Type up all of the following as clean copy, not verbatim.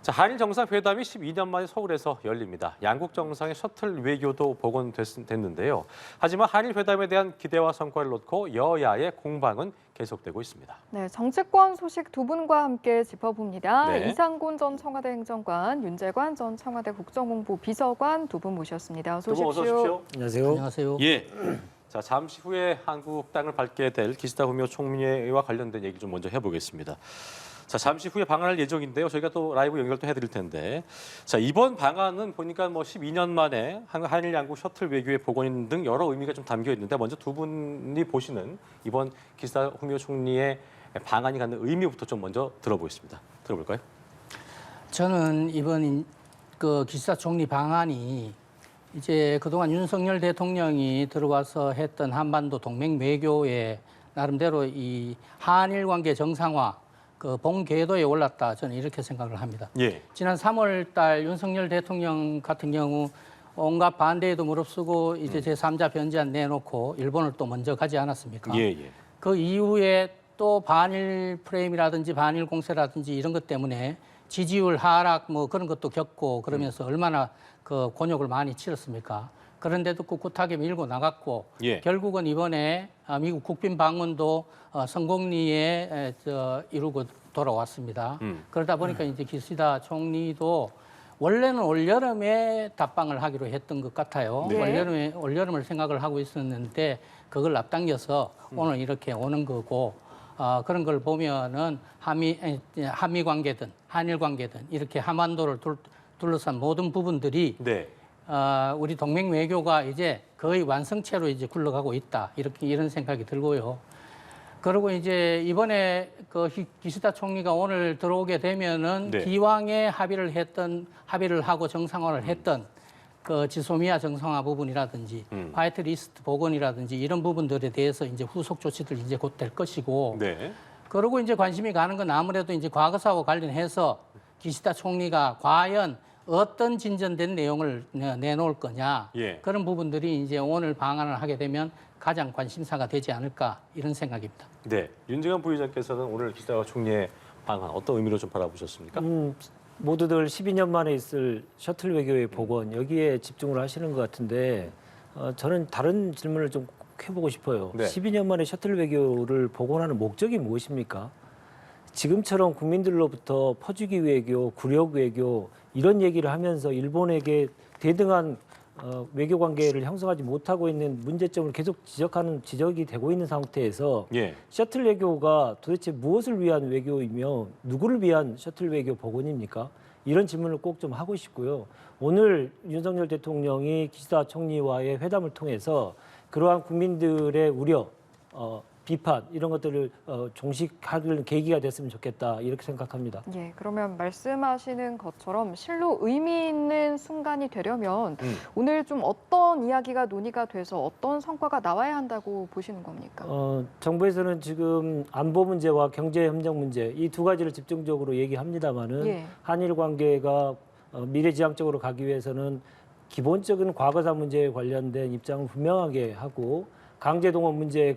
자, 한일 정상회담이 12년 만에 서울에서 열립니다. 양국 정상의 셔틀 외교도 복원됐는데요. 하지만 한일 회담에 대한 기대와 성과를 놓고 여야의 공방은 계속되고 있습니다. 네, 정치권 소식 두 분과 함께 짚어봅니다. 네. 이상곤 전 청와대 행정관, 윤재관 전 청와대 국정홍보 비서관 두 분 모셨습니다. 어서 두 분 오십시오. 어서 오십시오. 안녕하세요. 안녕하세요. 예. 자, 잠시 후에 한국 땅을 밟게 될 기시다 후미오 총리와 관련된 얘기 좀 먼저 해보겠습니다. 자, 잠시 후에 방한할 예정인데요. 저희가 또 라이브 연결도 해드릴 텐데, 자, 이번 방안은 보니까 12년 만에 한일 양국 셔틀 외교의 복원 등 여러 의미가 좀 담겨 있는데, 먼저 두 분이 보시는 이번 기시다 후미오 총리의 방안이 갖는 의미부터 좀 먼저 들어보겠습니다. 들어볼까요? 저는 이번 그 기시다 총리 방안이 이제 그동안 윤석열 대통령이 들어와서 했던 한반도 동맹 외교에 나름대로 이 한일 관계 정상화 그 본궤도에 올랐다, 저는 이렇게 생각을 합니다. 예. 지난 3월 달 윤석열 대통령 같은 경우 온갖 반대에도 무릅쓰고 이제 제3자 변제안 내놓고 일본을 또 먼저 가지 않았습니까? 예, 예. 그 이후에 또 반일 프레임이라든지 반일 공세라든지 이런 것 때문에 지지율 하락 뭐 그런 것도 겪고 그러면서 얼마나 그 곤욕을 많이 치렀습니까? 그런데도 꿋꿋하게 밀고 나갔고 예. 결국은 이번에 미국 국빈 방문도 성공리에 이루고 돌아왔습니다. 그러다 보니까 이제 기시다 총리도 원래는 올여름에 답방을 하기로 했던 것 같아요. 네. 올여름을 생각을 하고 있었는데 그걸 앞당겨서 오늘 이렇게 오는 거고 그런 걸 보면은 한미 관계든 한일 관계든 이렇게 한반도를 둘러싼 모든 부분들이 네. 우리 동맹 외교가 이제 거의 완성체로 이제 굴러가고 있다. 이런 생각이 들고요. 그리고 이제 이번에 그 기시다 총리가 오늘 들어오게 되면은 네. 기왕에 합의를 하고 정상화를 했던 그 지소미아 정상화 부분이라든지 화이트리스트 복원이라든지 이런 부분들에 대해서 이제 후속 조치들 이제 곧 될 것이고. 네. 그리고 이제 관심이 가는 건 아무래도 이제 과거사와 관련해서 기시다 총리가 과연 어떤 진전된 내용을 내놓을 거냐. 예. 그런 부분들이 이제 오늘 방한을 하게 되면 가장 관심사가 되지 않을까 이런 생각입니다. 네. 윤재관 부의장께서는 오늘 기시다 총리의 방안 어떤 의미로 좀 바라보셨습니까? 모두들 12년 만에 있을 셔틀 외교의 복원 여기에 집중을 하시는 것 같은데 저는 다른 질문을 좀 해보고 싶어요. 네. 12년 만에 셔틀 외교를 복원하는 목적이 무엇입니까? 지금처럼 국민들로부터 퍼주기 외교, 굴욕 외교 이런 얘기를 하면서 일본에게 대등한 외교 관계를 형성하지 못하고 있는 문제점을 계속 지적이 되고 있는 상태에서 예. 셔틀 외교가 도대체 무엇을 위한 외교이며 누구를 위한 셔틀 외교 복원입니까? 이런 질문을 꼭 좀 하고 싶고요. 오늘 윤석열 대통령이 기시다 총리와의 회담을 통해서 그러한 국민들의 우려, 비판 이런 것들을 종식하는 계기가 됐으면 좋겠다 이렇게 생각합니다. 예, 그러면 말씀하시는 것처럼 실로 의미 있는 순간이 되려면 오늘 좀 어떤 이야기가 논의가 돼서 어떤 성과가 나와야 한다고 보시는 겁니까? 정부에서는 지금 안보 문제와 경제 협력 문제 이 두 가지를 집중적으로 얘기합니다마는 예. 한일 한일 관계가 미래지향적으로 가기 위해서는 기본적인 과거사 문제에 관련된 입장을 분명하게 하고 강제동원 문제에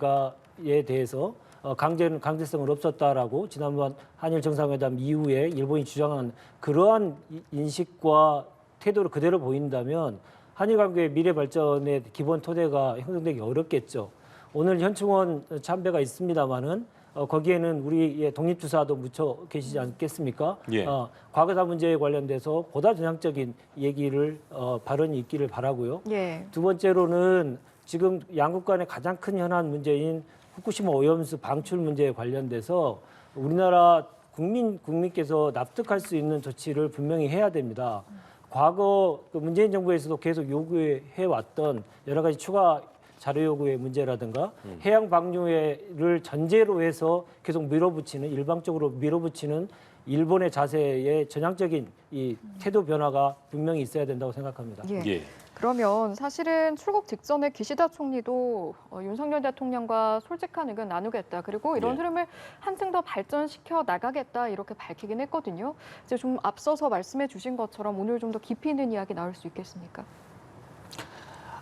대해서 강제성은 없었다라고 지난번 한일 정상회담 이후에 일본이 주장한 그러한 인식과 태도를 그대로 보인다면 한일 관계의 미래 발전의 기본 토대가 형성되기 어렵겠죠. 오늘 현충원 참배가 있습니다마는 거기에는 우리의 독립주사도 묻혀 계시지 않겠습니까? 예. 과거사 문제에 관련돼서 보다 전향적인 얘기를 발언이 있기를 바라고요. 예. 두 번째로는 지금 양국 간의 가장 큰 현안 문제인 후쿠시마 오염수 방출 문제에 관련돼서 우리나라 국민께서 납득할 수 있는 조치를 분명히 해야 됩니다. 과거 문재인 정부에서도 계속 요구해 왔던 여러 가지 추가 자료 요구의 문제라든가 해양 방류를 전제로 해서 계속 일방적으로 밀어붙이는 일본의 자세에 전향적인 이 태도 변화가 분명히 있어야 된다고 생각합니다. 예. 예. 그러면 사실은 출국 직전에 기시다 총리도 윤석열 대통령과 솔직한 의견 나누겠다. 그리고 이런 네. 흐름을 한층 더 발전시켜 나가겠다. 이렇게 밝히긴 했거든요. 이제 좀 앞서서 말씀해 주신 것처럼 오늘 좀 더 깊이 있는 이야기 나올 수 있겠습니까?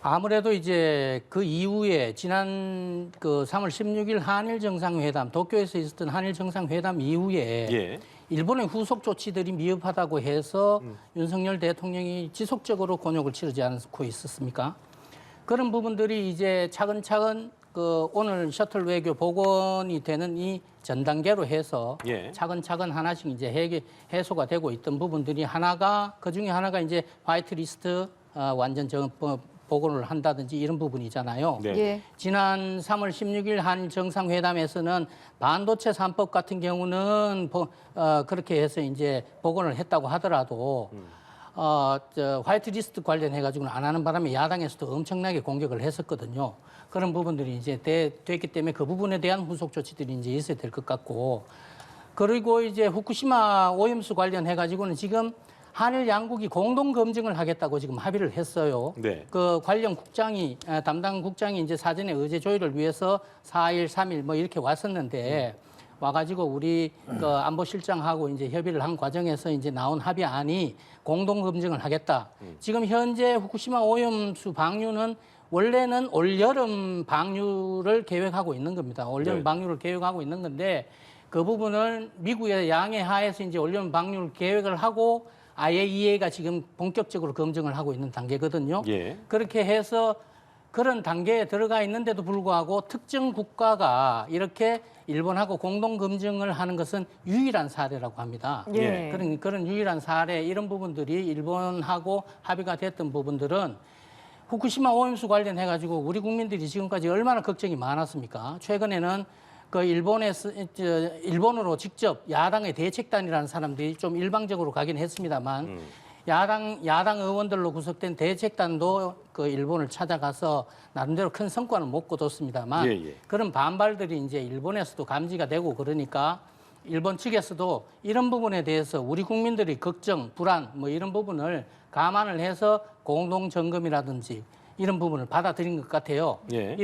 아무래도 이제 그 이후에 지난 그 3월 16일 한일 정상회담, 도쿄에서 있었던 한일 정상회담 이후에 예. 일본의 후속 조치들이 미흡하다고 해서 윤석열 대통령이 지속적으로 곤욕을 치르지 않고 있었습니까? 그런 부분들이 이제 차근차근 그 오늘 셔틀 외교 복원이 되는 이 전 단계로 해서 예. 차근차근 하나씩 이제 해소가 되고 있던 부분들이 그 중에 하나가 이제 화이트리스트 완전 복원을 한다든지 이런 부분이잖아요. 네. 예. 지난 3월 16일 한일 정상회담에서는 반도체 3법 같은 경우는 그렇게 해서 이제 복원을 했다고 하더라도 화이트리스트 관련해 가지고는 안 하는 바람에 야당에서도 엄청나게 공격을 했었거든요. 그런 부분들이 이제 됐기 때문에 그 부분에 대한 후속 조치들이 이제 있어야 될 것 같고, 그리고 이제 후쿠시마 오염수 관련해 가지고는 지금 한일 양국이 공동 검증을 하겠다고 지금 합의를 했어요. 네. 그 관련 담당 국장이 이제 사전에 의제 조율을 위해서 4일, 3일 뭐 이렇게 왔었는데 와가지고 우리 그 안보실장하고 이제 협의를 한 과정에서 이제 나온 합의안이 공동 검증을 하겠다. 지금 현재 후쿠시마 오염수 방류는 원래는 올여름 방류를 계획하고 있는 겁니다. 올여름 네. 방류를 계획하고 있는 건데 그 부분을 미국의 양해 하에서 이제 올여름 방류를 계획을 하고 IAEA가 지금 본격적으로 검증을 하고 있는 단계거든요. 예. 그렇게 해서 그런 단계에 들어가 있는데도 불구하고 특정 국가가 이렇게 일본하고 공동 검증을 하는 것은 유일한 사례라고 합니다. 예. 그런 유일한 사례 이런 부분들이 일본하고 합의가 됐던 부분들은 후쿠시마 오염수 관련해 가지고 우리 국민들이 지금까지 얼마나 걱정이 많았습니까? 최근에는 그 일본으로 직접 야당의 대책단이라는 사람들이 좀 일방적으로 가긴 했습니다만 야당 의원들로 구성된 대책단도 그 일본을 찾아가서 나름대로 큰 성과는 못 거뒀습니다만 예. 그런 반발들이 이제 일본에서도 감지가 되고 그러니까 일본 측에서도 이런 부분에 대해서 우리 국민들의 걱정, 불안 뭐 이런 부분을 감안을 해서 공동 점검이라든지 이런 부분을 받아들인 것 같아요. 예.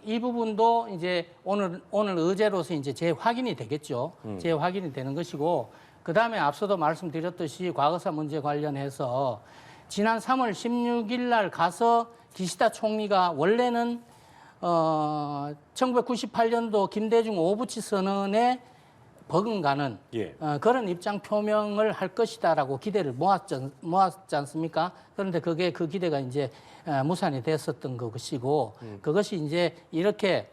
이 부분도 이제 오늘 의제로서 이제 재확인이 되겠죠. 재확인이 되는 것이고, 그 다음에 앞서도 말씀드렸듯이 과거사 문제 관련해서 지난 3월 16일 날 가서 기시다 총리가 원래는 1998년도 김대중 오부치 선언에 버금가는 예. 그런 입장 표명을 할 것이다라고 기대를 모았지 않습니까? 그런데 그 기대가 이제 무산이 됐었던 것이고 그것이 이제 이렇게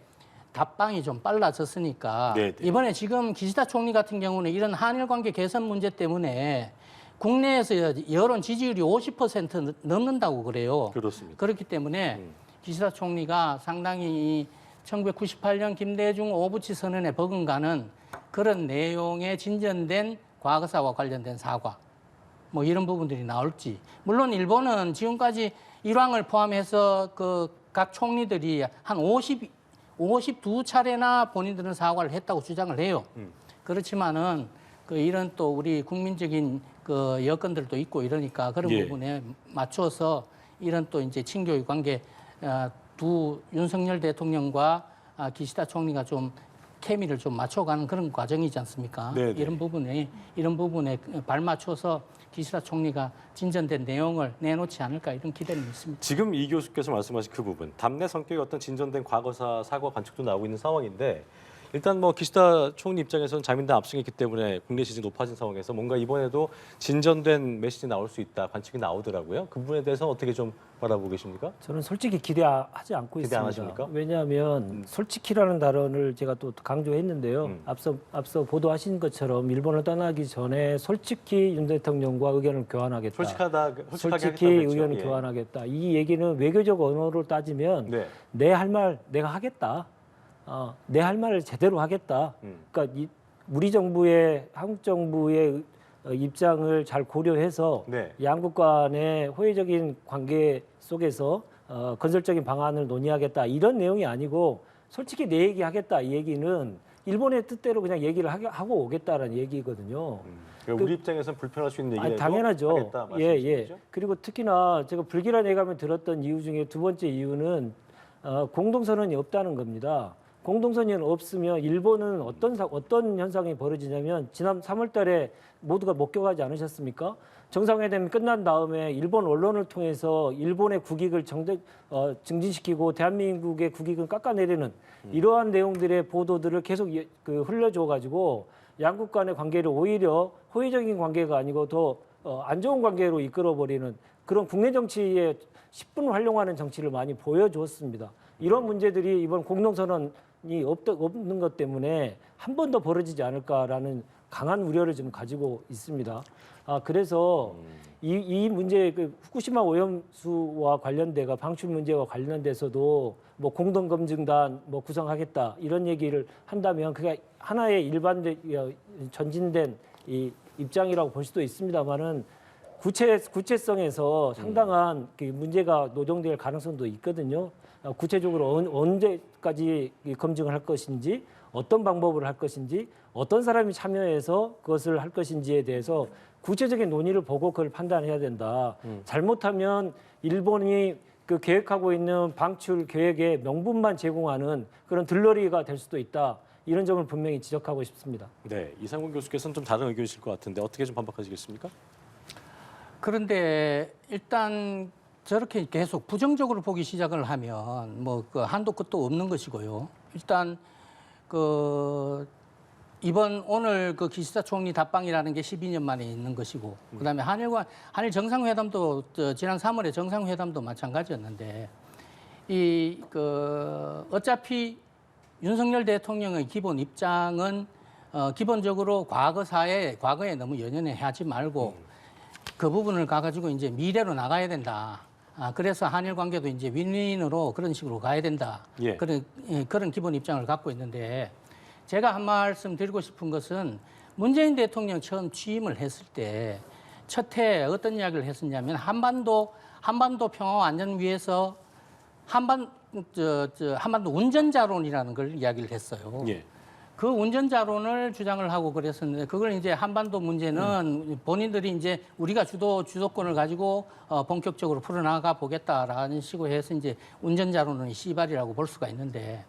답방이 좀 빨라졌으니까 네네. 이번에 지금 기시다 총리 같은 경우는 이런 한일 관계 개선 문제 때문에 국내에서 여론 지지율이 50% 넘는다고 그래요. 그렇습니다. 그렇기 때문에 기시다 총리가 상당히 이 1998년 김대중 오부치 선언에 버금가는 그런 내용의 진전된 과거사와 관련된 사과 뭐 이런 부분들이 나올지, 물론 일본은 지금까지 일왕을 포함해서 그 각 총리들이 한 52차례나 본인들은 사과를 했다고 주장을 해요. 그렇지만은 그 이런 또 우리 국민적인 그 여건들도 있고 이러니까 그런 예. 부분에 맞춰서 이런 또 이제 친교의 관계 두 윤석열 대통령과 기시다 총리가 좀 케미를 좀 맞춰가는 그런 과정이지 않습니까? 네네. 이런 부분에 발맞춰서 기시다 총리가 진전된 내용을 내놓지 않을까 이런 기대는 있습니다. 지금 이 교수께서 말씀하신 그 부분, 답례 성격의 어떤 진전된 과거사 사과 관측도 나오고 있는 상황인데, 일단 뭐 기시다 총리 입장에서는 자민당 압승했기 때문에 국내 지지 높아진 상황에서 뭔가 이번에도 진전된 메시지 나올 수 있다 관측이 나오더라고요. 그 부분에 대해서 어떻게 좀 바라보고 계십니까? 저는 솔직히 기대하지 않고 기대 안 있습니다. 하십니까? 왜냐하면 솔직히라는 단어를 제가 또 강조했는데요. 앞서 보도하신 것처럼 일본을 떠나기 전에 솔직히 윤 대통령과 의견을 교환하겠다. 솔직하게 솔직히 하겠다고 했죠. 의견을 예. 교환하겠다. 이 얘기는 외교적 언어로 따지면 네. 내 할 말 내가 하겠다. 내 할 말을 제대로 하겠다. 그러니까 우리 정부의 한국 정부의 입장을 잘 고려해서 네. 양국 간의 호혜적인 관계 속에서 건설적인 방안을 논의하겠다 이런 내용이 아니고 솔직히 내 얘기하겠다 이 얘기는 일본의 뜻대로 그냥 얘기를 하고 오겠다라는 얘기거든요. 그러니까 우리 입장에서는 불편할 수 있는 얘기라도 당연하죠. 하겠다 말씀이시죠? 그리고 특히나 제가 불길한 예감을 들었던 이유 중에 두 번째 이유는 공동선언이 없다는 겁니다. 공동선언이 없으면 일본은 어떤 현상이 벌어지냐면 지난 3월달에 모두가 목격하지 않으셨습니까? 정상회담이 끝난 다음에 일본 언론을 통해서 일본의 국익을 증진시키고 대한민국의 국익을 깎아내리는 이러한 내용들의 보도들을 계속 흘려줘 가지고 양국 간의 관계를 오히려 호의적인 관계가 아니고 더 안 좋은 관계로 이끌어버리는 그런 국내 정치에 10분 활용하는 정치를 많이 보여주었습니다. 이런 문제들이 이번 공동선언이 없는 것 때문에 한 번 더 벌어지지 않을까라는 강한 우려를 좀 가지고 있습니다. 그래서 이 문제, 그 후쿠시마 오염수와 관련돼가 방출 문제와 관련돼서도 뭐 공동검증단 뭐 구성하겠다 이런 얘기를 한다면 그게 하나의 일반적 전진된 이 입장이라고 볼 수도 있습니다만은 구체성에서 상당한 그 문제가 노정될 가능성도 있거든요. 구체적으로 언제까지 검증을 할 것인지, 어떤 방법을 할 것인지, 어떤 사람이 참여해서 그것을 할 것인지에 대해서 구체적인 논의를 보고 그걸 판단해야 된다. 잘못하면 일본이 그 계획하고 있는 방출 계획의 명분만 제공하는 그런 들러리가 될 수도 있다. 이런 점을 분명히 지적하고 싶습니다. 네, 이상훈 교수께서는 좀 다른 의견이실 것 같은데 어떻게 좀 반박하시겠습니까? 그런데 일단 저렇게 계속 부정적으로 보기 시작을 하면 뭐 그 한도 끝도 없는 것이고요. 일단 그 이번 오늘 그 기시다 총리 답방이라는 게 12년 만에 있는 것이고, 그다음에 한일 정상회담도 지난 3월에 정상회담도 마찬가지였는데 이 그 어차피 윤석열 대통령의 기본 입장은 기본적으로 과거에 너무 연연해하지 말고 그 부분을 가가지고 이제 미래로 나가야 된다. 그래서 한일 관계도 이제 윈윈으로 그런 식으로 가야 된다. 예. 그런 기본 입장을 갖고 있는데 제가 한 말씀 드리고 싶은 것은 문재인 대통령 처음 취임을 했을 때 첫 해 어떤 이야기를 했었냐면 한반도 평화와 안전 위해서 한반도 운전자론이라는 걸 이야기를 했어요. 예. 그 운전자론을 주장을 하고 그랬었는데 그걸 이제 한반도 문제는 본인들이 이제 우리가 주도권을 가지고 본격적으로 풀어나가 보겠다라는 식으로 해서 이제 운전자론은 시발이라고 볼 수가 있는데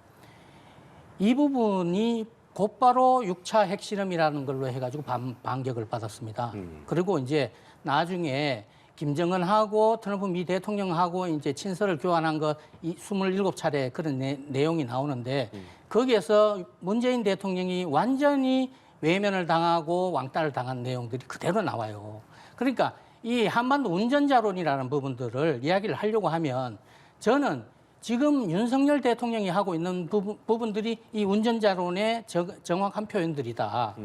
이 부분이 곧바로 6차 핵실험이라는 걸로 해가지고 반격을 받았습니다. 그리고 이제 나중에 김정은하고 트럼프 미 대통령하고 이제 친서를 교환한 거 27차례 그런 내용이 나오는데 거기에서 문재인 대통령이 완전히 외면을 당하고 왕따를 당한 내용들이 그대로 나와요. 그러니까 이 한반도 운전자론이라는 부분들을 이야기를 하려고 하면 저는 지금 윤석열 대통령이 하고 있는 부분들이 이 운전자론의 정확한 표현들이다.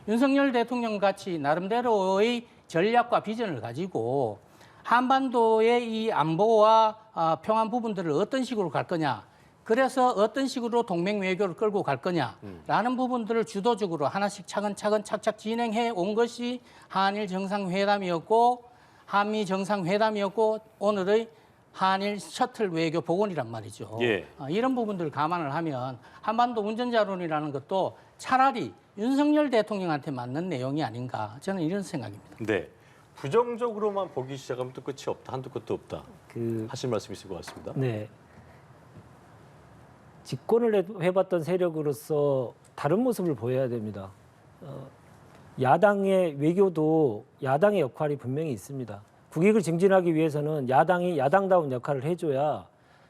윤석열 대통령 같이 나름대로의 전략과 비전을 가지고 한반도의 이 안보와 평안 부분들을 어떤 식으로 갈 거냐. 그래서 어떤 식으로 동맹 외교를 끌고 갈 거냐라는 부분들을 주도적으로 하나씩 차근차근 착착 진행해 온 것이 한일 정상회담이었고 한미 정상회담이었고 오늘의 한일 셔틀 외교 복원이란 말이죠. 예. 이런 부분들을 감안을 하면 한반도 운전자론이라는 것도 차라리 윤석열 대통령한테 맞는 내용이 아닌가 저는 이런 생각입니다. 네. 부정적으로만 보기 시작하면 또 끝이 없다. 한도 끝도 없다. 그 하실 말씀 있을 것 같습니다. 네. 집권을 해봤던 세력으로서 다른 모습을 보여야 됩니다. 야당의 외교도 야당의 역할이 분명히 있습니다. 국익을 증진하기 위해서는 야당이 야당다운 역할을 해줘야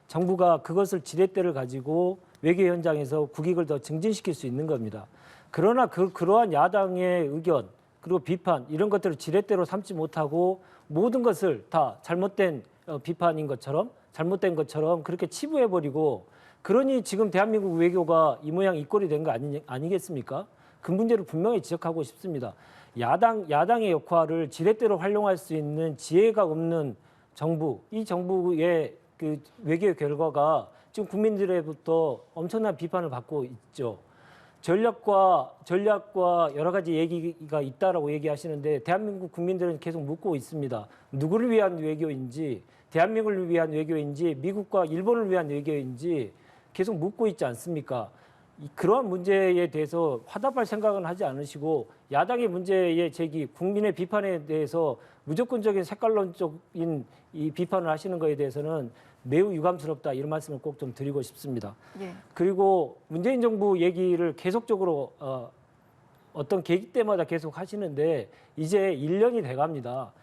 정부가 그것을 지렛대를 가지고 외교 현장에서 국익을 더 증진시킬 수 있는 겁니다. 그러나 그러한 야당의 의견 그리고 비판 이런 것들을 지렛대로 삼지 못하고 모든 것을 다 잘못된 비판인 것처럼 잘못된 것처럼 그렇게 치부해버리고 그러니 지금 대한민국 외교가 이 모양 이 꼴이 된 거 아니겠습니까? 그 문제를 분명히 지적하고 싶습니다. 야당의 역할을 지렛대로 활용할 수 있는 지혜가 없는 정부, 이 정부의 그 외교 결과가 지금 국민들로부터 엄청난 비판을 받고 있죠. 전략과 여러 가지 얘기가 있다라고 얘기하시는데 대한민국 국민들은 계속 묻고 있습니다. 누구를 위한 외교인지, 대한민국을 위한 외교인지, 미국과 일본을 위한 외교인지 계속 묻고 있지 않습니까? 그러한 문제에 대해서 화답할 생각은 하지 않으시고 야당의 문제의 제기, 국민의 비판에 대해서 무조건적인 색깔론적인 이 비판을 하시는 것에 대해서는 매우 유감스럽다 이런 말씀을 꼭 좀 드리고 싶습니다. 예. 그리고 문재인 정부 얘기를 계속적으로 어떤 계기 때마다 계속 하시는데 이제 1년이 돼갑니다.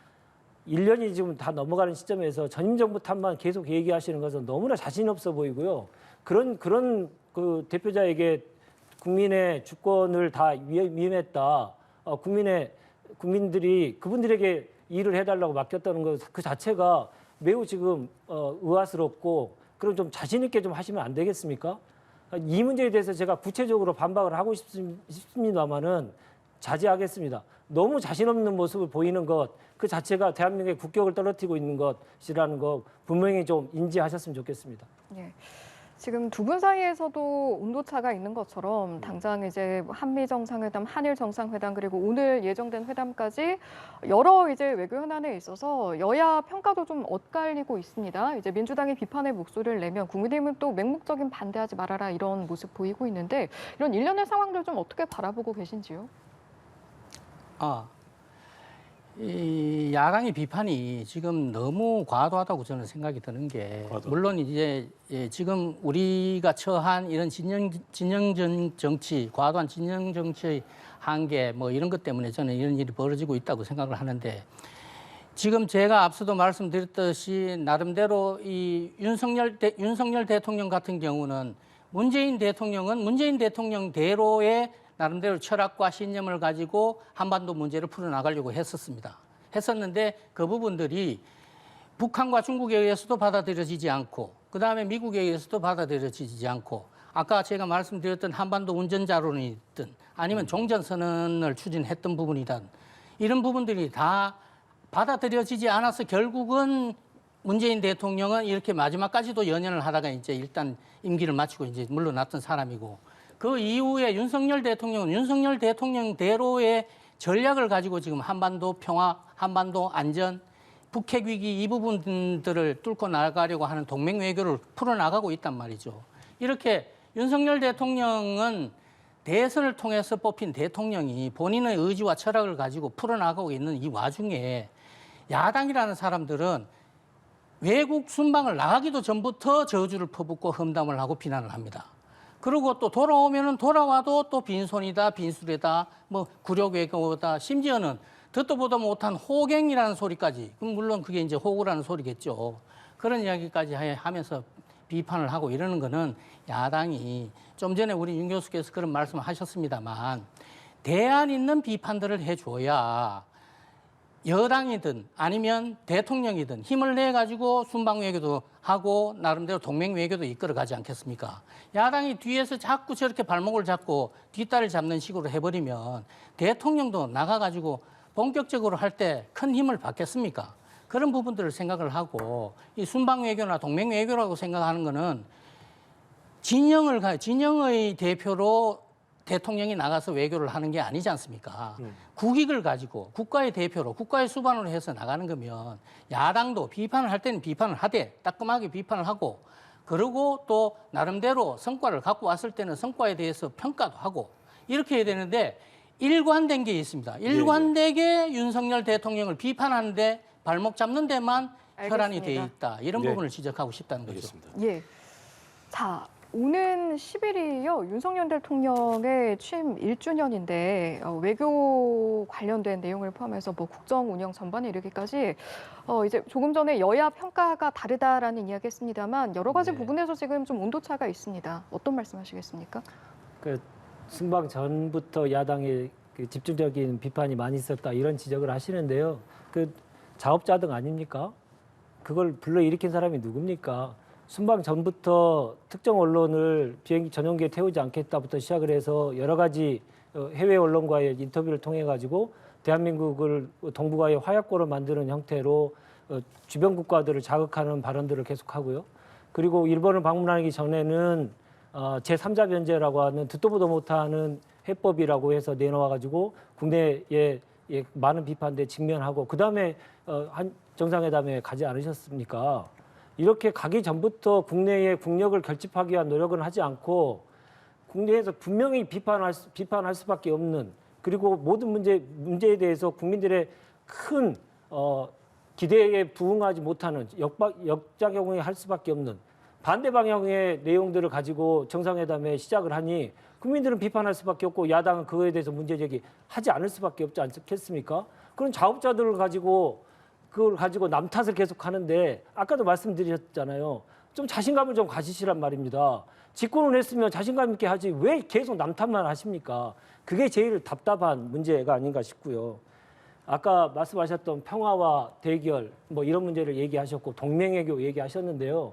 1년이 지금 다 넘어가는 시점에서 전임 정부 탓만 계속 얘기하시는 것은 너무나 자신 없어 보이고요. 그런 그 대표자에게 국민의 주권을 다 위임했다. 국민의 국민들이 그분들에게 일을 해달라고 맡겼다는 것 그 자체가 매우 지금 의아스럽고 그럼 좀 자신 있게 좀 하시면 안 되겠습니까? 이 문제에 대해서 제가 구체적으로 반박을 하고 싶습니다만은 자제하겠습니다. 너무 자신 없는 모습을 보이는 것 그 자체가 대한민국의 국격을 떨어뜨리고 있는 것이라는 거 분명히 좀 인지하셨으면 좋겠습니다. 예. 지금 두 분 사이에서도 온도차가 있는 것처럼 당장 이제 한미 정상회담, 한일 정상회담 그리고 오늘 예정된 회담까지 여러 이제 외교 현안에 있어서 여야 평가도 좀 엇갈리고 있습니다. 이제 민주당이 비판의 목소리를 내면 국민의힘은 또 맹목적인 반대하지 말아라 이런 모습 보이고 있는데 이런 일련의 상황들 좀 어떻게 바라보고 계신지요? 이 야당의 비판이 지금 너무 과도하다고 저는 생각이 드는 게 물론 이제 지금 우리가 처한 이런 진영 정치, 과도한 진영 정치의 한계 뭐 이런 것 때문에 저는 이런 일이 벌어지고 있다고 생각을 하는데 지금 제가 앞서도 말씀드렸듯이 나름대로 이 윤석열 대통령 같은 경우는 문재인 대통령은 문재인 대통령대로의 나름대로 철학과 신념을 가지고 한반도 문제를 풀어나가려고 했었는데 그 부분들이 북한과 중국에 의해서도 받아들여지지 않고 그다음에 미국에 의해서도 받아들여지지 않고 아까 제가 말씀드렸던 한반도 운전자론이든 아니면 종전선언을 추진했던 부분이든 이런 부분들이 다 받아들여지지 않아서 결국은 문재인 대통령은 이렇게 마지막까지도 연연을 하다가 이제 일단 임기를 마치고 이제 물러났던 사람이고 그 이후에 윤석열 대통령은 윤석열 대통령대로의 전략을 가지고 지금 한반도 평화, 한반도 안전, 북핵 위기 이 부분들을 뚫고 나가려고 하는 동맹 외교를 풀어나가고 있단 말이죠. 이렇게 윤석열 대통령은 대선을 통해서 뽑힌 대통령이 본인의 의지와 철학을 가지고 풀어나가고 있는 이 와중에 야당이라는 사람들은 외국 순방을 나가기도 전부터 저주를 퍼붓고 험담을 하고 비난을 합니다. 그리고 또 돌아와도 또 빈손이다, 빈수레다, 뭐 굴욕 외교다, 심지어는 듣도 보도 못한 호갱이라는 소리까지, 물론 그게 이제 호구라는 소리겠죠. 그런 이야기까지 하면서 비판을 하고 이러는 거는 야당이 좀 전에 우리 윤 교수께서 그런 말씀을 하셨습니다만 대안 있는 비판들을 해줘야 여당이든 아니면 대통령이든 힘을 내가지고 순방 외교도 하고 나름대로 동맹 외교도 이끌어가지 않겠습니까? 야당이 뒤에서 자꾸 저렇게 발목을 잡고 뒷다리를 잡는 식으로 해버리면 대통령도 나가가지고 본격적으로 할 때 큰 힘을 받겠습니까? 그런 부분들을 생각을 하고 이 순방 외교나 동맹 외교라고 생각하는 거는 진영의 대표로 대통령이 나가서 외교를 하는 게 아니지 않습니까? 국익을 가지고 국가의 대표로 국가의 수반으로 해서 나가는 거면 야당도 비판을 할 때는 비판을 하되 따끔하게 비판을 하고 그리고 또 나름대로 성과를 갖고 왔을 때는 성과에 대해서 평가도 하고 이렇게 해야 되는데 일관된 게 있습니다. 일관되게 윤석열 대통령을 비판하는데 발목 잡는 데만 혈안이 돼 있다. 이런 부분을 지적하고 싶다는 거죠. 알겠습니다. 예. 자, 오는 10일이요. 윤석열 대통령의 취임 1주년인데 외교 관련된 내용을 포함해서 뭐 국정 운영 전반에 이르기까지 이제 조금 전에 여야 평가가 다르다라는 이야기했습니다만 여러 가지 부분에서 지금 좀 온도차가 있습니다. 어떤 말씀하시겠습니까? 그 순방 전부터 야당의 그 집중적인 비판이 많이 있었다 이런 지적을 하시는데요. 그 자업자득 아닙니까? 그걸 불러일으킨 사람이 누굽니까? 순방 전부터 특정 언론을 비행기 전용기에 태우지 않겠다부터 시작을 해서 여러 가지 해외 언론과의 인터뷰를 통해 가지고 대한민국을 동북아의 화약고로 만드는 형태로 주변 국가들을 자극하는 발언들을 계속하고요. 그리고 일본을 방문하기 전에는 제3자 변제라고 하는 듣도 보도 못하는 해법이라고 해서 내놓아 가지고 국내에 많은 비판에 직면하고 그다음에 한 정상회담에 가지 않으셨습니까? 이렇게 가기 전부터 국내의 국력을 결집하기 위한 노력은 하지 않고 국내에서 분명히 비판할 수밖에 없는 그리고 모든 문제에 대해서 국민들의 큰 기대에 부응하지 못하는 역작용을 할 수밖에 없는 반대 방향의 내용들을 가지고 정상회담에 시작을 하니 국민들은 비판할 수밖에 없고 야당은 그거에 대해서 문제제기하지 않을 수밖에 없지 않겠습니까? 그런 자업자들을 가지고 그걸 가지고 남 탓을 계속 하는데 아까도 말씀드렸잖아요. 좀 자신감을 좀 가지시란 말입니다. 집권을 했으면 자신감 있게 하지 왜 계속 남 탓만 하십니까? 그게 제일 답답한 문제가 아닌가 싶고요. 아까 말씀하셨던 평화와 대결 뭐 이런 문제를 얘기하셨고 동맹외교 얘기하셨는데요.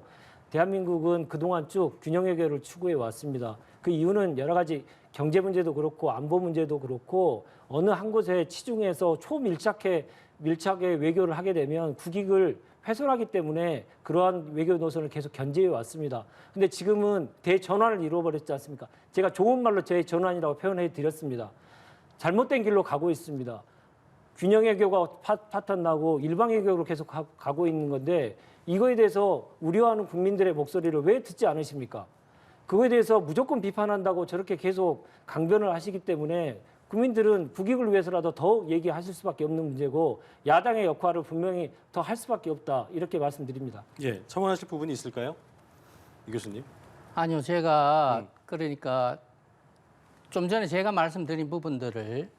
대한민국은 그동안 쭉 균형외교를 추구해 왔습니다. 그 이유는 여러 가지 경제 문제도 그렇고 안보 문제도 그렇고 어느 한 곳에 치중해서 밀착의 외교를 하게 되면 국익을 훼손하기 때문에 그러한 외교 노선을 계속 견제해 왔습니다. 근데 지금은 대전환을 이루어버렸지 않습니까? 제가 좋은 말로 대전환이라고 표현해 드렸습니다. 잘못된 길로 가고 있습니다. 균형 외교가 파탄 나고 일방 외교로 계속 가고 있는 건데 이거에 대해서 우려하는 국민들의 목소리를 왜 듣지 않으십니까? 그거에 대해서 무조건 비판한다고 저렇게 계속 강변을 하시기 때문에 국민들은 국익을 위해서라도 더 얘기하실 수밖에 없는 문제고 야당의 역할을 분명히 더 할 수밖에 없다 이렇게 말씀드립니다. 예, 첨언하실 부분이 있을까요, 이 교수님? 아니요, 제가 그러니까 좀 전에 제가 말씀드린 부분들을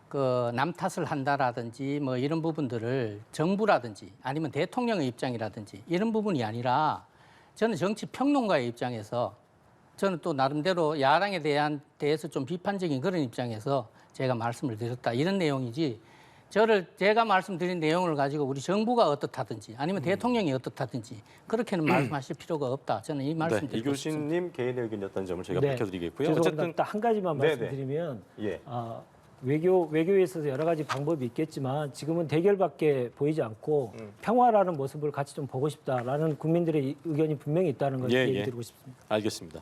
그 남 탓을 한다라든지 뭐 이런 부분들을 정부라든지 아니면 대통령의 입장이라든지 이런 부분이 아니라 저는 정치 평론가의 입장에서 저는 또 나름대로 야당에 대해서 좀 비판적인 그런 입장에서 제가 말씀을 드렸다 이런 내용이지 제가 말씀드린 내용을 가지고 우리 정부가 어떻다든지 아니면 대통령이 어떻다든지 그렇게는 말씀하실 필요가 없다. 저는 이 말씀 네, 이 드리고 싶습니다. 교수님 개인의 의견이었다는 점을 제가 네, 밝혀드리겠고요. 죄송합니다. 어쨌든 딱 한 가지만 네네. 말씀드리면 예. 외교에 있어서 여러 가지 방법이 있겠지만 지금은 대결밖에 보이지 않고 평화라는 모습을 같이 좀 보고 싶다라는 국민들의 의견이 분명히 있다는 걸 예, 얘기 예. 드리고 싶습니다. 알겠습니다.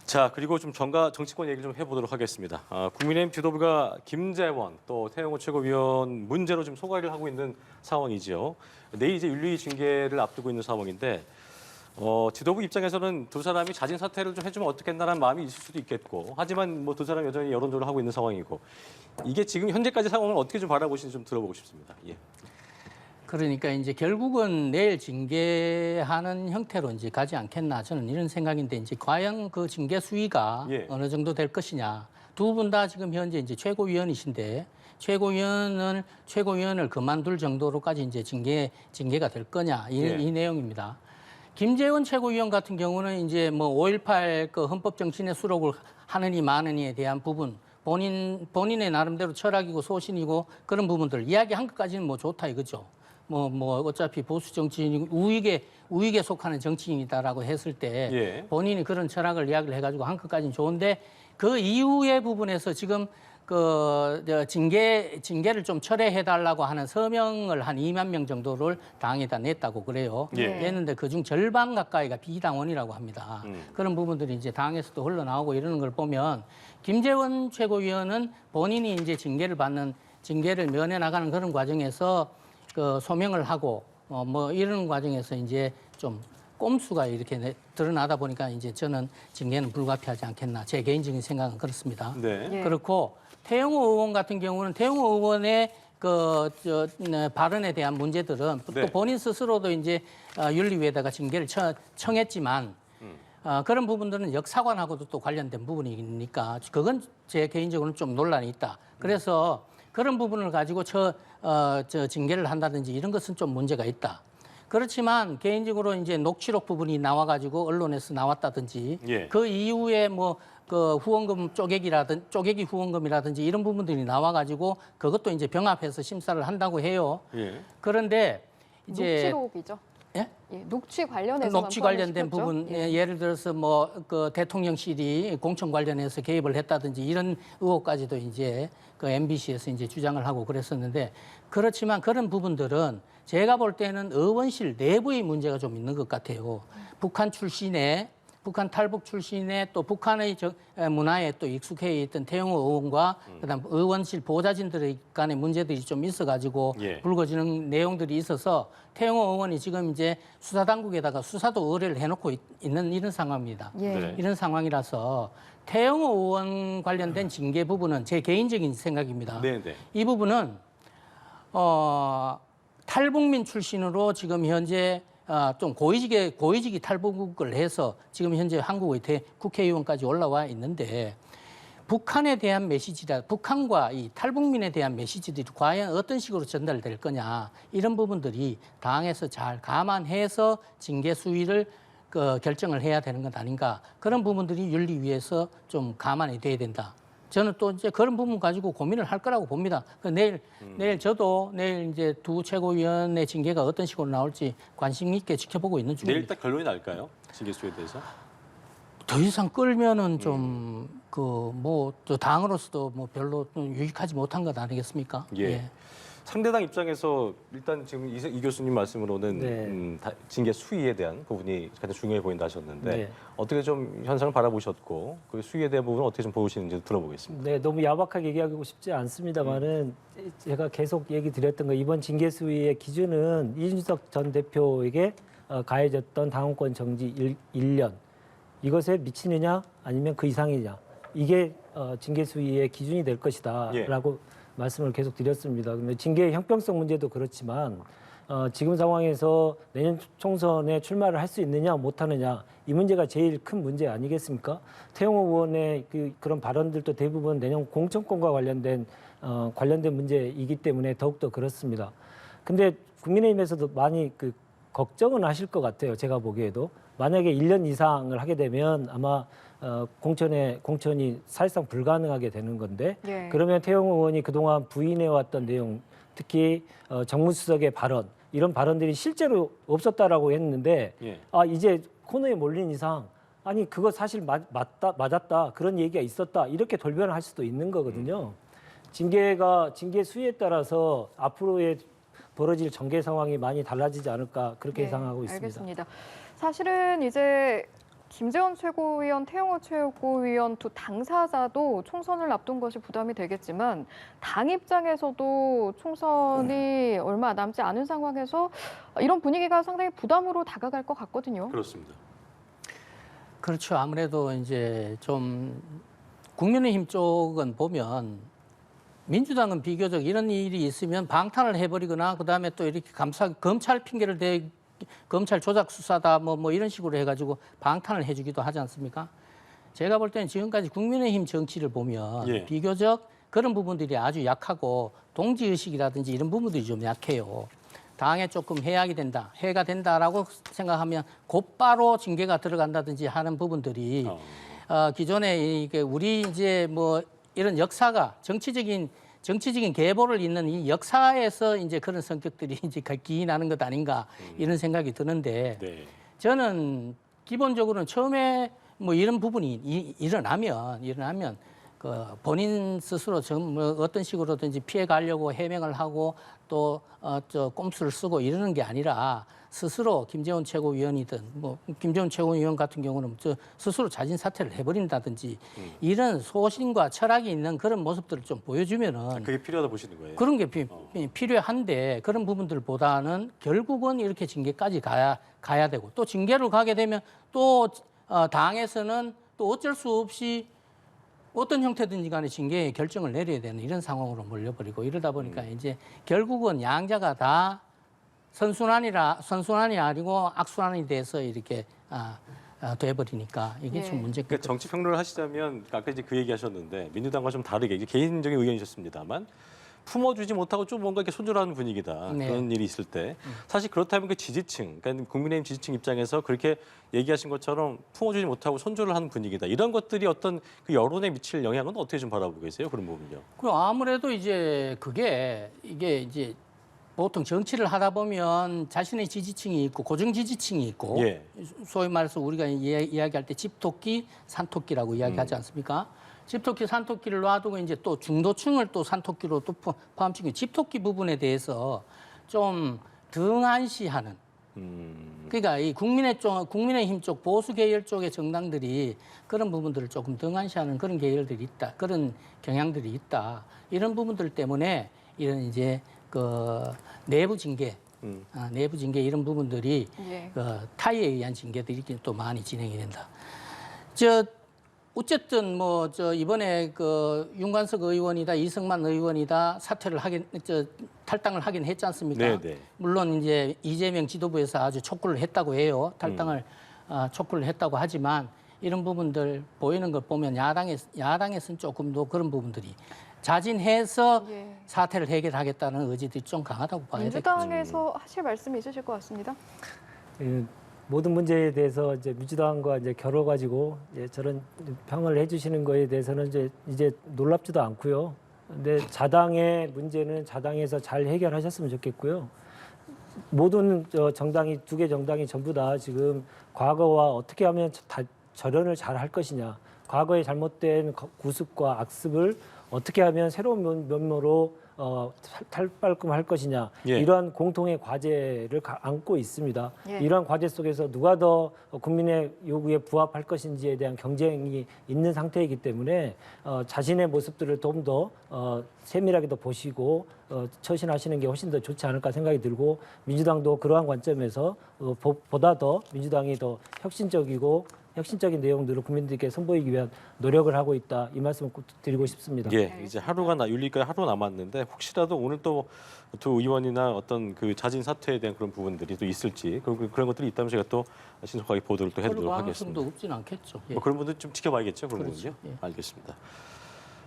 자, 그리고 좀 정치권 얘기를 좀 해보도록 하겠습니다. 국민의힘 지도부가 김재원 또 태영호 최고위원 문제로 지금 소가리를 하고 있는 상황이지요. 내일 이제 윤리 징계를 앞두고 있는 상황인데 지도부 입장에서는 두 사람이 자진 사퇴를 좀 해주면 어떻겠나라는 마음이 있을 수도 있겠고 하지만 뭐 두 사람이 여전히 여론조를 하고 있는 상황이고 이게 지금 현재까지 상황을 어떻게 좀 바라보시는지 좀 들어보고 싶습니다. 예. 그러니까 이제 결국은 내일 징계하는 형태로 이제 가지 않겠나 저는 이런 생각인데 이제 과연 그 징계 수위가 예. 어느 정도 될 것이냐. 두 분 다 지금 현재 이제 최고위원이신데 최고위원을 그만둘 정도로까지 이제 징계가 될 거냐 이 내용입니다. 김재원 최고위원 같은 경우는 이제 뭐 5.18 그 헌법 정신에 수록을 하느니 마느니에 대한 부분 본인의 나름대로 철학이고 소신이고 그런 부분들 이야기한 것까지는 뭐 좋다 이거죠. 뭐 어차피 보수 정치인이고 우익에 속하는 정치인이다라고 했을 때 예. 본인이 그런 철학을 이야기를 해가지고 한 것까지는 좋은데 그 이후의 부분에서 지금 징계를 좀 철회해달라고 하는 서명을 한 2만 명 정도를 당에다 냈다고 그래요. 예. 냈는데 그중 절반 가까이가 비당원이라고 합니다. 그런 부분들이 이제 당에서도 흘러나오고 이러는 걸 보면 김재원 최고위원은 본인이 이제 징계를 면해 나가는 그런 과정에서 그 소명을 하고 뭐 이런 과정에서 이제 좀 꼼수가 이렇게 드러나다 보니까 이제 저는 징계는 불가피하지 않겠나 제 개인적인 생각은 그렇습니다. 네. 예. 그렇고 태영호 의원 같은 경우는 태영호 의원의 발언에 대한 문제들은 네. 또 본인 스스로도 이제 윤리위에다가 징계를 청했지만 그런 부분들은 역사관하고도 또 관련된 부분이니까 그건 제 개인적으로는 좀 논란이 있다. 그래서 그런 부분을 가지고 징계를 한다든지 이런 것은 좀 문제가 있다. 그렇지만 개인적으로 이제 녹취록 부분이 나와가지고 언론에서 나왔다든지 예. 그 이후에 뭐 그 후원금 쪼개기 후원금이라든지 이런 부분들이 나와가지고 그것도 이제 병합해서 심사를 한다고 해요. 예. 그런데 이제 녹취록이죠. 예? 예, 녹취 관련해서 녹취 관련된 부분, 예를 들어서 뭐 그 대통령실이 공천 관련해서 개입을 했다든지 이런 의혹까지도 이제 그 MBC에서 이제 주장을 하고 그랬었는데 그렇지만 그런 부분들은 제가 볼 때는 의원실 내부의 문제가 좀 있는 것 같아요. 북한 탈북 출신의 또 북한의 문화에 또 익숙해 있던 태영호 의원과 그다음 의원실 보좌진들의 간의 문제들이 좀 있어가지고 예. 불거지는 내용들이 있어서 태영호 의원이 지금 이제 수사당국에다가 수사도 의뢰를 해놓고 있는 이런 상황입니다. 예. 네. 이런 상황이라서 태영호 의원 관련된 징계 부분은 제 개인적인 생각입니다. 네, 네. 이 부분은 탈북민 출신으로 지금 현재 좀 고위직이 탈북을 해서 지금 현재 한국의 국회의원까지 올라와 있는데 북한에 대한 북한과 이 탈북민에 대한 메시지들이 과연 어떤 식으로 전달될 거냐 이런 부분들이 당에서 잘 감안해서 징계 수위를 결정을 해야 되는 것 아닌가 그런 부분들이 윤리위에서 좀 감안이 돼야 된다 저는 또 이제 그런 부분 가지고 고민을 할 거라고 봅니다. 내일 저도 내일 이제 두 최고위원의 징계가 어떤 식으로 나올지 관심 있게 지켜보고 있는 중입니다. 내일 딱 결론이 날까요? 징계 수에 대해서? 더 이상 끌면은 좀 저 당으로서도 뭐 별로 유익하지 못한 것 아니겠습니까? 예. 상대당 입장에서 일단 지금 이 교수님 말씀으로는 네. 징계 수위에 대한 부분이 가장 중요해 보인다 하셨는데 네. 어떻게 좀 현상을 바라보셨고 그 수위에 대한 부분은 어떻게 좀 보시는지 들어보겠습니다. 네, 너무 야박하게 얘기하고 싶지 않습니다만은 제가 계속 얘기 드렸던 거 이번 징계 수위의 기준은 이준석 전 대표에게 가해졌던 당원권 정지 1년 이것에 미치느냐 아니면 그 이상이냐 이게 징계 수위의 기준이 될 것이다라고 말씀을 계속 드렸습니다. 근데 징계의 형평성 문제도 그렇지만 지금 상황에서 내년 총선에 출마를 할 수 있느냐 못하느냐 이 문제가 제일 큰 문제 아니겠습니까? 태영호 의원의 그런 발언들도 대부분 내년 공천권과 관련된 문제이기 때문에 더욱더 그렇습니다. 근데 국민의힘에서도 많이 걱정은 하실 것 같아요. 제가 보기에도 만약에 1년 이상을 하게 되면 아마 공천이 사실상 불가능하게 되는 건데 예. 그러면 태영호 의원이 그동안 부인해왔던 내용 특히 정무수석의 발언 이런 발언들이 실제로 없었다라고 했는데 예. 이제 코너에 몰린 이상 아니 그거 사실 맞았다 그런 얘기가 있었다 이렇게 돌변을 할 수도 있는 거거든요. 징계 수위에 따라서 앞으로의 벌어질 전개 상황이 많이 달라지지 않을까 그렇게 네, 예상하고 있습니다. 알겠습니다. 사실은 이제 김재원 최고위원, 태영호 최고위원 두 당사자도 총선을 앞둔 것이 부담이 되겠지만 당 입장에서도 총선이 얼마 남지 않은 상황에서 이런 분위기가 상당히 부담으로 다가갈 것 같거든요. 그렇습니다. 그렇죠. 아무래도 이제 좀 국민의힘 쪽은 보면 민주당은 비교적 이런 일이 있으면 방탄을 해버리거나 그다음에 또 이렇게 검찰 핑계를 대 검찰 조작 수사다 뭐 이런 식으로 해가지고 방탄을 해주기도 하지 않습니까? 제가 볼 때는 지금까지 국민의힘 정치를 보면 예. 비교적 그런 부분들이 아주 약하고 동지의식이라든지 이런 부분들이 좀 약해요. 당에 조금 해가 된다라고 생각하면 곧바로 징계가 들어간다든지 하는 부분들이 기존에 이게 우리 이제 뭐 이런 역사가 정치적인 계보를 잇는 이 역사에서 이제 그런 성격들이 이제 기인하는 것 아닌가 이런 생각이 드는데 네. 저는 기본적으로는 처음에 뭐 이런 부분이 일어나면 그 본인 스스로 뭐 어떤 식으로든지 피해 가려고 해명을 하고 또 저 꼼수를 쓰고 이러는 게 아니라 스스로 김재원 최고위원이든 뭐 김재원 최고위원 같은 경우는 스스로 자진 사퇴를 해버린다든지 이런 소신과 철학이 있는 그런 모습들을 좀 보여주면은 그게 필요하다 보시는 거예요. 그런 게 필요한데 그런 부분들보다는 결국은 이렇게 징계까지 가야 되고 또 징계를 가게 되면 또 당에서는 또 어쩔 수 없이 어떤 형태든지 간에 징계의 결정을 내려야 되는 이런 상황으로 몰려버리고 이러다 보니까 이제 결국은 양자가 다 선순환이 아니고 악순환이 돼서 이렇게 돼버리니까 이게 좀 문제가. 그러니까 정치 평론을 하시자면 아까 이제 그 얘기하셨는데 민주당과 좀 다르게 이제 개인적인 의견이셨습니다만 품어주지 못하고 좀 뭔가 이렇게 손절하는 분위기다. 네. 그런 일이 있을 때 사실 그렇다면 그 지지층, 그러니까 국민의힘 지지층 입장에서 그렇게 얘기하신 것처럼 품어주지 못하고 손절을 하는 분위기다. 이런 것들이 어떤 그 여론에 미칠 영향은 어떻게 좀 바라보고 계세요? 그런 부분요. 그 아무래도 이제 이게 이제 보통 정치를 하다 보면 자신의 지지층이 있고 고정 지지층이 있고 예. 소위 말해서 우리가 이야기할 때 집토끼, 산토끼라고 이야기하지 않습니까? 집토끼, 산토끼를 놔두고 이제 또 중도층을 또 산토끼로 또 포함시키고 집토끼 부분에 대해서 좀 등한시하는. 그러니까 이 국민의힘 쪽 보수 계열 쪽의 정당들이 그런 부분들을 조금 등한시하는 그런 계열들이 있다, 그런 경향들이 있다. 이런 부분들 때문에 이런 이제 그 내부 징계 이런 부분들이 예. 타의에 의한 징계들이 또 많이 진행이 된다. 어쨌든 뭐 이번에 그 윤관석 의원이다 이승만 의원이다 탈당을 하긴 했지 않습니까? 네네. 물론 이제 이재명 지도부에서 아주 촉구를 했다고 해요. 탈당을 촉구를 했다고 하지만 이런 부분들 보이는 걸 보면 야당에서는 조금 더 그런 부분들이 자진해서 예. 사태를 해결하겠다는 의지들이 좀 강하다고 봐야 되겠죠. 민주당에서 하실 말씀이 있으실 것 같습니다. 모든 문제에 대해서 이제 민주당과 이제 겨뤄가지고 저런 평을 해주시는 거에 대해서는 이제 놀랍지도 않고요. 근데 자당의 문제는 자당에서 잘 해결하셨으면 좋겠고요. 모든 정당이 두 개 정당이 전부 다 지금 과거와 어떻게 하면 절연을 잘 할 것이냐, 과거의 잘못된 구습과 악습을 어떻게 하면 새로운 면모로 탈바꿈할 것이냐, 예. 이러한 공통의 과제를 안고 있습니다. 예. 이러한 과제 속에서 누가 더 국민의 요구에 부합할 것인지에 대한 경쟁이 있는 상태이기 때문에 자신의 모습들을 좀 더 세밀하게 더 보시고 처신하시는 게 훨씬 더 좋지 않을까 생각이 들고, 민주당도 그러한 관점에서 보다 더 민주당이 더 혁신적인 내용들을 국민들께 선보이기 위한 노력을 하고 있다, 이 말씀을 꼭 드리고 싶습니다. 예, 이제 윤리까지 하루 남았는데 혹시라도 오늘 또 두 의원이나 어떤 그 자진 사퇴에 대한 그런 부분들이 또 있을지 그런 것들이 있다면 제가 또 신속하게 보도를 또 해드리도록 하겠습니다. 가능성도 없진 않겠죠. 예. 뭐 그런 분들 좀 지켜봐야겠죠, 그런 그렇죠. 분은요. 예. 알겠습니다.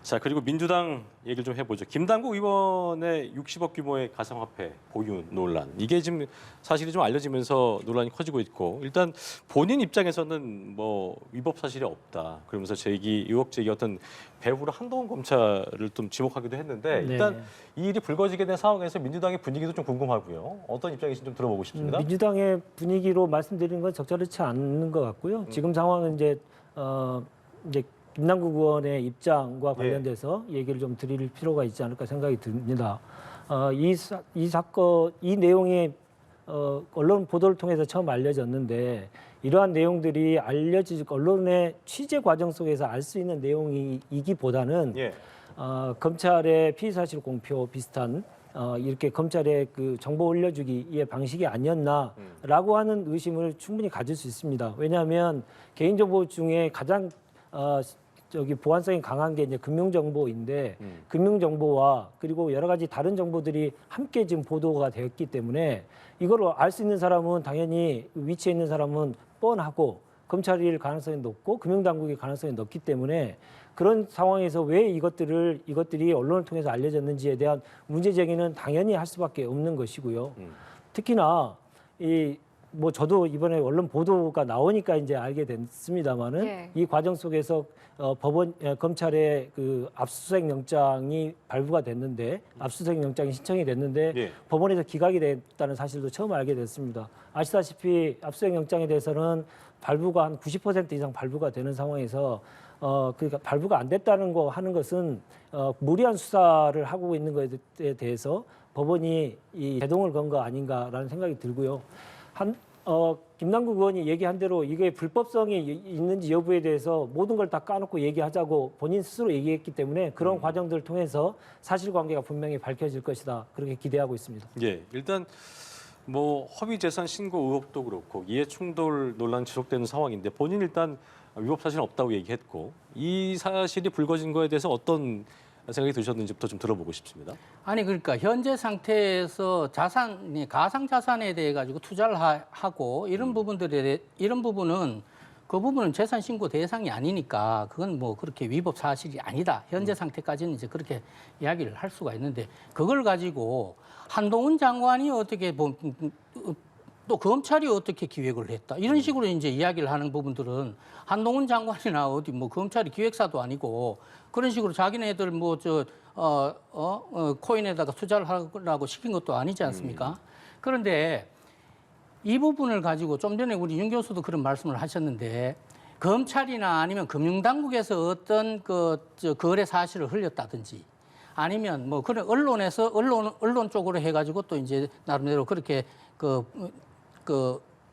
자, 그리고 민주당 얘기를 좀 해보죠. 김남국 의원의 60억 규모의 가상화폐 보유 논란, 이게 지금 사실이 좀 알려지면서 논란이 커지고 있고, 일단 본인 입장에서는 뭐 위법 사실이 없다 그러면서 의혹 제기 어떤 배후로 한동훈 검찰을 좀 지목하기도 했는데, 일단 이 일이 불거지게 된 상황에서 민주당의 분위기도 좀 궁금하고요. 어떤 입장이신지 좀 들어보고 싶습니다. 민주당의 분위기로 말씀드리는 건 적절치 않는 것 같고요. 지금 상황은 이제 김남국 의원의 입장과 관련돼서 얘기를 좀 드릴 필요가 있지 않을까 생각이 듭니다. 이 사건, 이 내용이 언론 보도를 통해서 처음 알려졌는데, 이러한 내용들이 언론의 취재 과정 속에서 알 수 있는 내용이기보다는 검찰의 피의사실 공표 비슷한 이렇게 검찰의 그 정보 올려주기의 방식이 아니었나라고 하는 의심을 충분히 가질 수 있습니다. 왜냐하면 개인정보 중에 가장 보안성이 강한 게 이제 금융정보인데, 금융정보와 그리고 여러 가지 다른 정보들이 함께 지금 보도가 되었기 때문에 이걸 알 수 있는 사람은 당연히 위치에 있는 사람은 뻔하고 검찰일 가능성이 높고 금융당국일 가능성이 높기 때문에, 그런 상황에서 왜 이것들이 언론을 통해서 알려졌는지에 대한 문제 제기는 당연히 할 수밖에 없는 것이고요. 특히나 저도 이번에 언론 보도가 나오니까 이제 알게 됐습니다만은, 이 과정 속에서 검찰의 그 압수수색 영장이 발부가 됐는데, 압수수색 영장이 신청이 됐는데 법원에서 기각이 됐다는 사실도 처음 알게 됐습니다. 아시다시피 압수수색 영장에 대해서는 발부가 한 90% 이상 발부가 되는 상황에서 그러니까 발부가 안 됐다는 거 하는 것은 무리한 수사를 하고 있는 것에 대해서 법원이 이 제동을 건 거 아닌가라는 생각이 들고요. 김남국 의원이 얘기한 대로 이게 불법성이 있는지 여부에 대해서 모든 걸 다 까놓고 얘기하자고 본인 스스로 얘기했기 때문에, 그런 과정들을 통해서 사실관계가 분명히 밝혀질 것이다, 그렇게 기대하고 있습니다. 예, 일단 뭐 허위 재산 신고 의혹도 그렇고 이해 충돌 논란 지속되는 상황인데, 본인 일단 위법 사실은 없다고 얘기했고, 이 사실이 불거진 거에 대해서 어떤 생각이 드셨는지부터 좀 들어보고 싶습니다. 아니, 그러니까 현재 상태에서 가상 자산에 대해 가지고 투자를 하고 이런 부분은 그 부분은 재산 신고 대상이 아니니까 그건 뭐 그렇게 위법 사실이 아니다. 현재 상태까지는 이제 그렇게 이야기를 할 수가 있는데, 그걸 가지고 한동훈 장관이 어떻게 또 검찰이 어떻게 기획을 했다, 이런 식으로 이제 이야기를 하는 부분들은, 한동훈 장관이나 어디 뭐 검찰이 기획사도 아니고 그런 식으로 자기네들 코인에다가 투자를 하라고 시킨 것도 아니지 않습니까? 그런데 이 부분을 가지고 좀 전에 우리 윤 교수도 그런 말씀을 하셨는데, 검찰이나 아니면 금융당국에서 어떤 거래 사실을 흘렸다든지, 아니면 뭐 그런 언론 쪽으로 해가지고 또 이제 나름대로 그렇게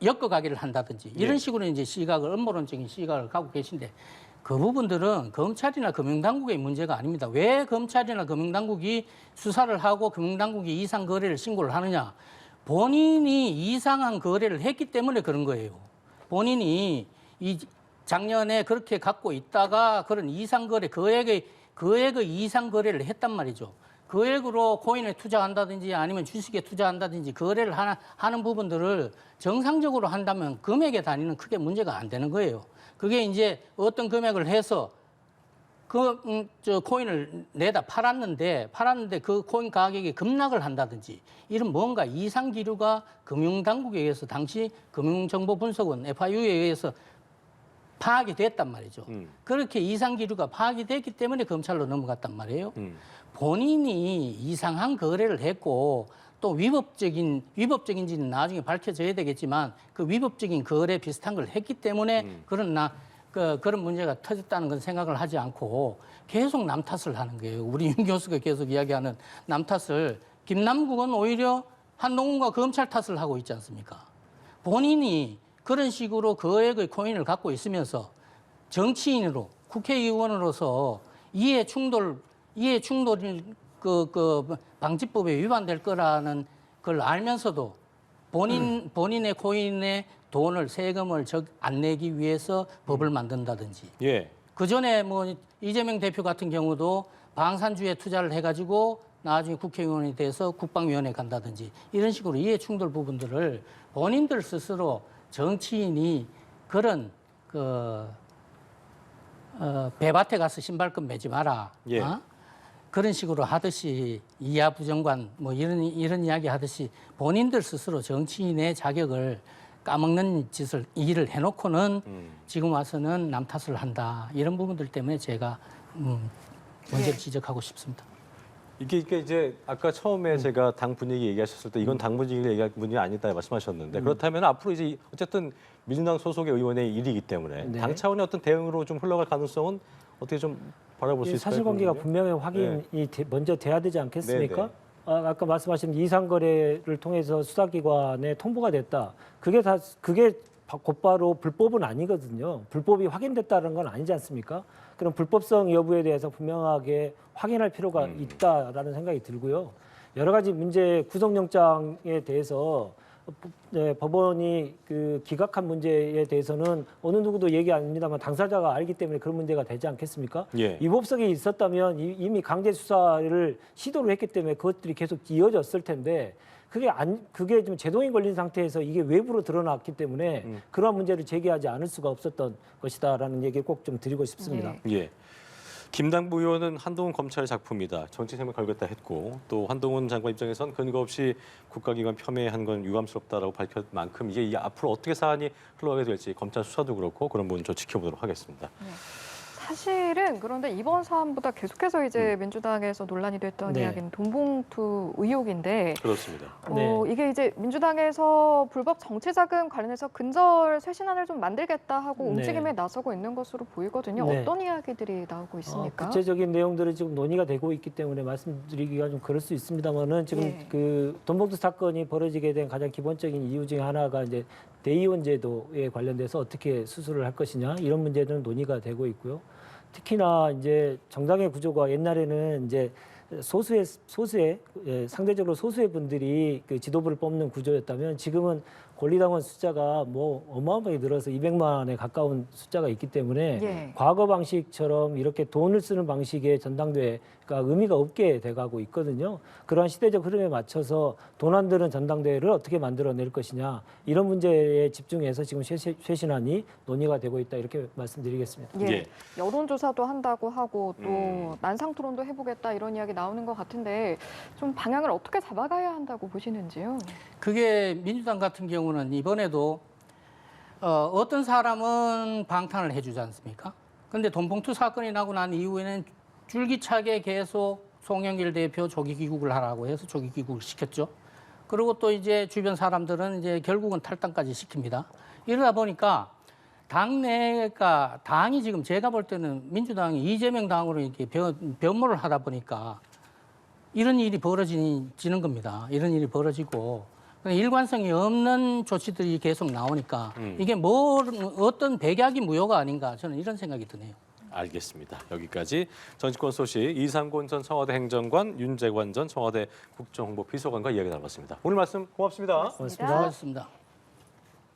엮어가기를 한다든지, 이런 식으로 이제 음모론적인 시각을 갖고 계신데, 그 부분들은 검찰이나 금융당국의 문제가 아닙니다. 왜 검찰이나 금융당국이 수사를 하고 금융당국이 이상 거래를 신고를 하느냐? 본인이 이상한 거래를 했기 때문에 그런 거예요. 본인이 작년에 그렇게 갖고 있다가 그런 이상 거래, 거액의 이상 거래를 했단 말이죠. 거액으로 코인에 투자한다든지 아니면 주식에 투자한다든지 거래를 하는 부분들을 정상적으로 한다면 금액의 단위는 크게 문제가 안 되는 거예요. 그게 이제 어떤 금액을 해서 저 코인을 내다 팔았는데 그 코인 가격이 급락을 한다든지 이런 뭔가 이상 기류가 금융당국에 의해서 당시 금융정보분석원 FIU에 의해서 파악이 됐단 말이죠. 그렇게 이상 기류가 파악이 됐기 때문에 검찰로 넘어갔단 말이에요. 본인이 이상한 거래를 했고 또 위법적인지는 나중에 밝혀져야 되겠지만 그 위법적인 거래 비슷한 걸 했기 때문에 그런 문제가 터졌다는 건 생각을 하지 않고 계속 남 탓을 하는 거예요. 우리 윤 교수가 계속 이야기하는 남 탓을 김남국은 오히려 한동훈과 검찰 탓을 하고 있지 않습니까? 본인이 그런 식으로 거액의 코인을 갖고 있으면서 정치인으로 국회의원으로서 이해 충돌 방지법에 위반될 거라는 걸 알면서도 본인의 코인에 돈을 세금을 안 내기 위해서 법을 만든다든지. 예. 그 전에 뭐 이재명 대표 같은 경우도 방산주에 투자를 해가지고 나중에 국회의원이 돼서 국방위원회 간다든지 이런 식으로 이해 충돌 부분들을 본인들 스스로 정치인이 그런 배밭에 가서 신발끈 매지 마라. 예. 그런 식으로 하듯이 이하 부정관 뭐 이런 이야기 하듯이 본인들 스스로 정치인의 자격을 까먹는 일을 해놓고는 지금 와서는 남 탓을 한다. 이런 부분들 때문에 제가 문제를 지적하고 싶습니다. 이게 이제 아까 처음에 제가 당 분위기 얘기하셨을 때 이건 당 분위기를 얘기할 분이 아니다 말씀하셨는데 그렇다면 앞으로 이제 어쨌든 민주당 소속의 의원의 일이기 때문에 네. 당 차원의 어떤 대응으로 좀 흘러갈 가능성은 어떻게 좀 바라볼 수 있을까요? 사실관계가 그러면요? 분명히 확인이 먼저 돼야 되지 않겠습니까? 네, 네. 아까 말씀하신 이상거래를 통해서 수사기관에 통보가 됐다. 그게 곧바로 불법은 아니거든요. 불법이 확인됐다는 건 아니지 않습니까? 그럼 불법성 여부에 대해서 분명하게 확인할 필요가 있다라는 생각이 들고요. 여러 가지 문제 구속영장에 대해서 법원이 기각한 문제에 대해서는 어느 누구도 얘기 아닙니다만 당사자가 알기 때문에 그런 문제가 되지 않겠습니까? 예. 위법성이 있었다면 이미 강제 수사를 시도를 했기 때문에 그것들이 계속 이어졌을 텐데 그게 좀 제동이 걸린 상태에서 이게 외부로 드러났기 때문에 그러한 문제를 제기하지 않을 수가 없었던 것이다라는 얘기를 꼭 좀 드리고 싶습니다. 네. 예. 김남국 의원은 한동훈 검찰의 작품이다. 정치 생명 걸겠다 했고 또 한동훈 장관 입장에선 근거 없이 국가기관 폄훼한 건 유감스럽다라고 밝혔 만큼 이게 앞으로 어떻게 사안이 흘러가게 될지 검찰 수사도 그렇고 그런 부분 좀 지켜보도록 하겠습니다. 사실은 그런데 이번 사안보다 계속해서 이제 민주당에서 논란이 됐던 네. 이야기는 돈봉투 의혹인데 그렇습니다. 네. 이게 이제 민주당에서 불법 정치자금 관련해서 근절 쇄신안을 좀 만들겠다 하고 네. 움직임에 나서고 있는 것으로 보이거든요. 네. 어떤 이야기들이 나오고 있습니까? 구체적인 내용들이 지금 논의가 되고 있기 때문에 말씀드리기가 좀 그럴 수 있습니다만은 지금 예. 그 돈봉투 사건이 벌어지게 된 가장 기본적인 이유 중에 하나가 이제 대의원 제도에 관련돼서 어떻게 수술을 할 것이냐 이런 문제들은 논의가 되고 있고요. 특히나 이제 정당의 구조가 옛날에는 이제 소수의 상대적으로 소수의 분들이 그 지도부를 뽑는 구조였다면 지금은 권리당원 숫자가 뭐 어마어마하게 늘어서 200만에 가까운 숫자가 있기 때문에 예. 과거 방식처럼 이렇게 돈을 쓰는 방식의 전당대회가 의미가 없게 돼가고 있거든요. 그러한 시대적 흐름에 맞춰서 돈 안 드는 전당대회를 어떻게 만들어낼 것이냐 이런 문제에 집중해서 지금 쇄신안이 논의가 되고 있다 이렇게 말씀드리겠습니다. 예. 예. 여론조사도 한다고 하고 또 난상토론도 해보겠다 이런 이야기 나오는 것 같은데 좀 방향을 어떻게 잡아가야 한다고 보시는지요? 그게 민주당 같은 경우는 이번에도 어떤 사람은 방탄을 해주지 않습니까? 그런데 돈봉투 사건이 나고 난 이후에는 줄기차게 계속 송영길 대표 조기 귀국을 하라고 해서 조기 귀국을 시켰죠. 그리고 또 이제 주변 사람들은 이제 결국은 탈당까지 시킵니다. 이러다 보니까 당이 지금 제가 볼 때는 민주당이 이재명 당으로 이렇게 변모를 하다 보니까 이런 일이 벌어지는 겁니다. 이런 일이 벌어지고 일관성이 없는 조치들이 계속 나오니까 이게 어떤 백약이 무효가 아닌가 저는 이런 생각이 드네요. 알겠습니다. 여기까지 정치권 소식 이상곤 전 청와대 행정관, 윤재관 전 청와대 국정홍보비서관과 이야기 나눠봤습니다. 오늘 말씀 고맙습니다. 고맙습니다. 수고하셨습니다.